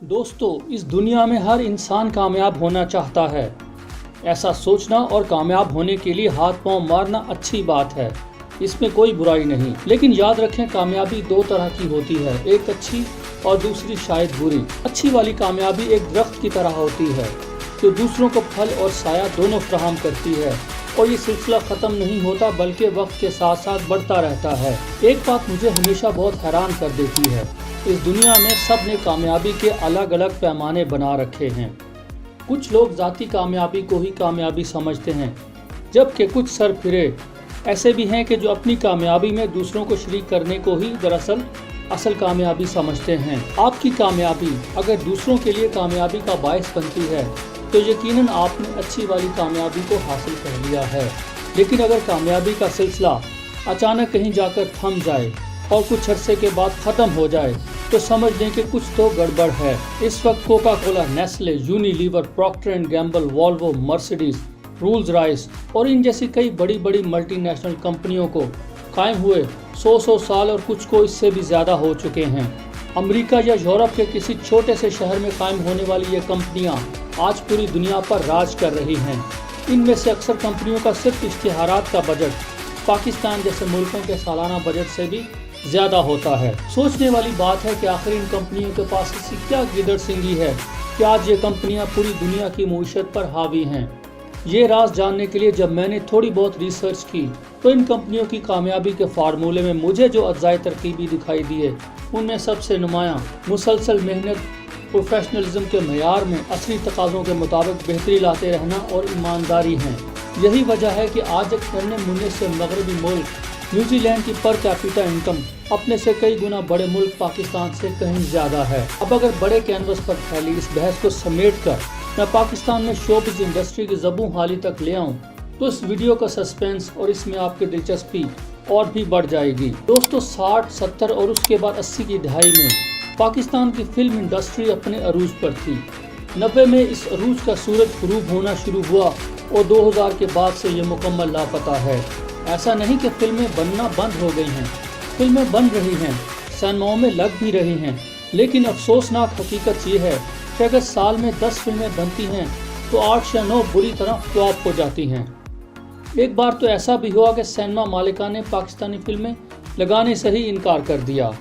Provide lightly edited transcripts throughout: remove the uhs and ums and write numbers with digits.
दोस्तों, इस दुनिया में हर इंसान कामयाब होना चाहता है। ऐसा सोचना और कामयाब होने के लिए हाथ पांव मारना अच्छी बात है, इसमें कोई बुराई नहीं। लेकिन याद रखें, कामयाबी दो तरह की होती है, एक अच्छी और दूसरी शायद बुरी। अच्छी वाली कामयाबी एक दरख्त की तरह होती है जो दूसरों को फल और साया दोनों फराहम करती है, और ये सिलसिला ख़त्म नहीं होता बल्कि वक्त के साथ साथ बढ़ता रहता है। एक बात मुझे हमेशा बहुत हैरान कर देती है, इस दुनिया में सब ने कामयाबी के अलग अलग पैमाने बना रखे हैं। कुछ लोग ज़ाती कामयाबी को ही कामयाबी समझते हैं, जबकि कुछ सरफिरे ऐसे भी हैं कि जो अपनी कामयाबी में दूसरों को शरीक करने को ही दरअसल असल कामयाबी समझते हैं। आपकी कामयाबी अगर दूसरों के लिए कामयाबी का बायस बनती है तो यकीनन आपने अच्छी वाली कामयाबी को हासिल कर लिया है। लेकिन अगर कामयाबी का सिलसिला अचानक कहीं जाकर थम जाए और कुछ अरसे के बाद ख़त्म हो जाए तो समझ लें कि कुछ तो गड़बड़ है। इस वक्त Coca Cola, Nestle, Unilever, Procter and Gamble, Volvo, Mercedes, Rolls Royce और इन जैसी कई बड़ी बड़ी मल्टीनेशनल कंपनियों को कायम हुए 100 साल और कुछ को इससे भी ज़्यादा हो चुके हैं। अमेरिका या यूरोप के किसी छोटे से शहर में कायम होने वाली ये कंपनियां आज पूरी दुनिया पर राज कर रही हैं। इनमें से अक्सर कंपनियों का सिर्फ इश्तिहारात का बजट पाकिस्तान जैसे मुल्कों के सालाना बजट से भी ज़्यादा होता है। सोचने वाली बात है कि आखिर इन कंपनियों के पास ऐसी क्या गिदड़ सिंगी है कि आज ये कंपनियां पूरी दुनिया की मईशत पर हावी हैं। ये राज जानने के लिए जब मैंने थोड़ी बहुत रिसर्च की तो इन कंपनियों की कामयाबी के फार्मूले में मुझे जो अज़ाए तरकीबी दिखाई दिए उनमें सबसे नुमायाँ मुसलसल मेहनत, प्रोफेशनलिज्म के मयार में असली तकाज़ों के मुताबिक बेहतरी लाते रहना और ईमानदारी हैं। यही वजह है कि आज एक नन्हे मुन्ने से मगरबी मुल्क न्यूजीलैंड की पर कैपिटा इनकम अपने से कई गुना बड़े मुल्क पाकिस्तान से कहीं ज़्यादा है। अब अगर बड़े कैनवस पर फैली इस बहस को समेट कर मैं पाकिस्तान में शोबिज़ इंडस्ट्री की ज़बूं हाली तक ले आऊँ तो इस वीडियो का सस्पेंस और इसमें आपकी दिलचस्पी और भी बढ़ जाएगी। दोस्तों, 60, 70 और उसके बाद 80 की दहाई में पाकिस्तान की फिल्म इंडस्ट्री अपने अरूज पर थी। 90 में इस अरूज का सूरज ग़ुरूब होना शुरू हुआ और 2000 के बाद से ये मुकम्मल लापता है। ऐसा नहीं कि फिल्में बनना बंद हो गई हैं, फिल्में बन रही हैं, सिनेमाओं में लग भी रही हैं, लेकिन अफसोसनाक हकीकत ये है कि अगर साल में 10 फिल्में बनती हैं तो 8 या 9 बुरी तरह फ्लॉप हो जाती हैं। एक बार तो ऐसा भी हुआ कि सिनेमा मालिका ने पाकिस्तानी फिल्में लगाने से ही इनकार कर दिया।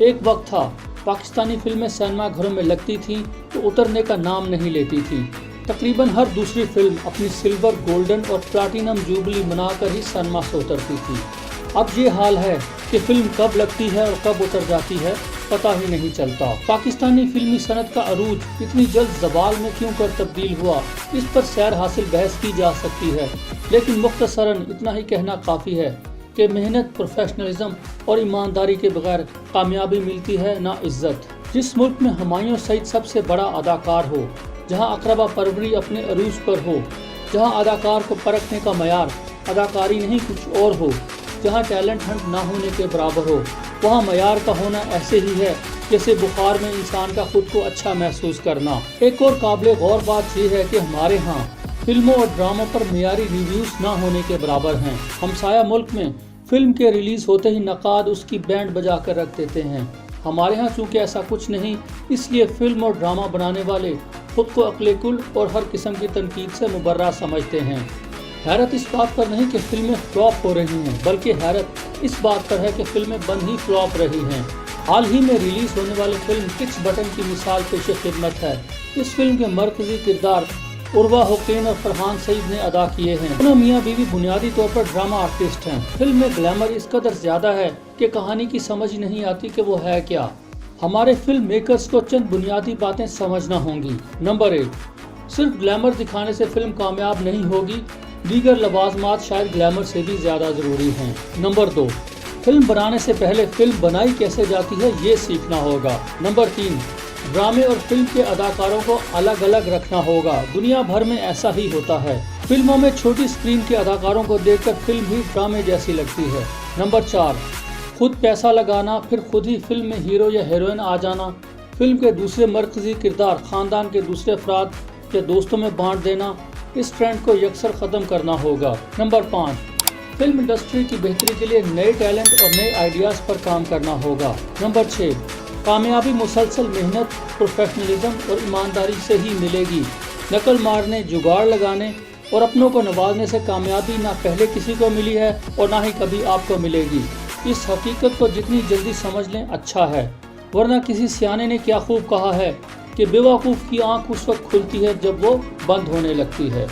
एक वक्त था पाकिस्तानी फिल्में सिनेमा घरों में लगती थीं तो उतरने का नाम नहीं लेती थी। तकरीबन हर दूसरी फिल्म अपनी सिल्वर, गोल्डन और प्लाटिनम जुबली मनाकर ही सिनेमा से उतरती थी। अब ये हाल है कि फिल्म कब लगती है और कब उतर जाती है पता ही नहीं चलता। पाकिस्तानी फिल्मी सनत का अरूज इतनी जल्द ज़वाल में क्यों कर तब्दील हुआ, इस पर सैर हासिल बहस की जा सकती है, लेकिन मुख्तसरन इतना ही कहना काफ़ी है कि मेहनत, प्रोफेशनलिज्म और ईमानदारी के बगैर कामयाबी मिलती है ना इज्जत। जिस मुल्क में हुमायूं सईद सबसे बड़ा अदाकार हो, जहां अकरबा परवरी अपने अरूज पर हो, जहां अदाकार को परखने का मयार अदाकारी नहीं कुछ और हो, जहां टैलेंट हंट ना होने के बराबर हो, वहां मयार का होना ऐसे ही है जैसे बुखार में इंसान का खुद को अच्छा महसूस करना। एक और काबिल गौर बात यह है कि हमारे यहाँ फिल्मों और ड्रामों पर मेयारी रिव्यूज़ ना होने के बराबर हैं। हमसाया मुल्क में फिल्म के रिलीज़ होते ही नकाद उसकी बैंड बजा कर रख देते हैं। हमारे यहाँ चूँकि ऐसा कुछ नहीं, इसलिए फिल्म और ड्रामा बनाने वाले खुद को अक्ले कुल और हर किस्म की तनकीद से मुबर्रा समझते हैं। हैरत इस बात पर नहीं कि फिल्में फ्लॉप हो रही हैं, बल्कि हैरत इस बात पर है कि फिल्में बन ही फ्लॉप रही हैं। हाल ही में रिलीज़ होने वाली फिल्म किक्स बटन की मिसाल पेश खिदमत है। इस फिल्म के मरकजी किरदार उर्वा हुसैन और फरहान सईद ने अदा किए हैं। दोनों मियाँ बीवी बुनियादी तौर पर ड्रामा आर्टिस्ट हैं। फिल्म में ग्लैमर इस कदर ज़्यादा है कि कहानी की समझ नहीं आती कि वो है क्या। हमारे फिल्म मेकर्स को चंद बुनियादी बातें समझना होंगी। नंबर 1, सिर्फ ग्लैमर दिखाने से फिल्म कामयाब नहीं होगी, दीगर लवाजमात शायद ग्लैमर से भी ज़्यादा ज़रूरी हैं। नंबर 2, फिल्म बनाने से पहले फिल्म बनाई कैसे जाती है ये सीखना होगा। नंबर 3, ड्रामे और फिल्म के अदाकारों को अलग अलग रखना होगा। दुनिया भर में ऐसा ही होता है। फिल्मों में छोटी स्क्रीन के अदाकारों को देखकर फिल्म भी ड्रामे जैसी लगती है। नंबर 4, खुद पैसा लगाना, फिर खुद ही फिल्म में हीरो या हीरोइन आ जाना, फिल्म के दूसरे मरकजी किरदार खानदान के दूसरे अफराद या दोस्तों में बांट देना, इस ट्रेंड को यकसर ख़त्म करना होगा। नंबर 5, फिल्म इंडस्ट्री की बेहतरी के लिए नए टैलेंट और नए आइडियाज़ पर काम करना होगा। नंबर 6, کامیابی مسلسل محنت، پروفیشنلزم اور ایمانداری سے ہی ملے گی۔ نقل مارنے، جگاڑ لگانے اور اپنوں کو نوازنے سے کامیابی نہ پہلے کسی کو ملی ہے اور نہ ہی کبھی آپ کو ملے گی۔ اس حقیقت کو جتنی جلدی سمجھ لیں اچھا ہے، ورنہ کسی سیانے نے کیا خوب کہا ہے کہ بے وقوف کی آنکھ اس وقت کھلتی ہے جب وہ بند ہونے لگتی ہے۔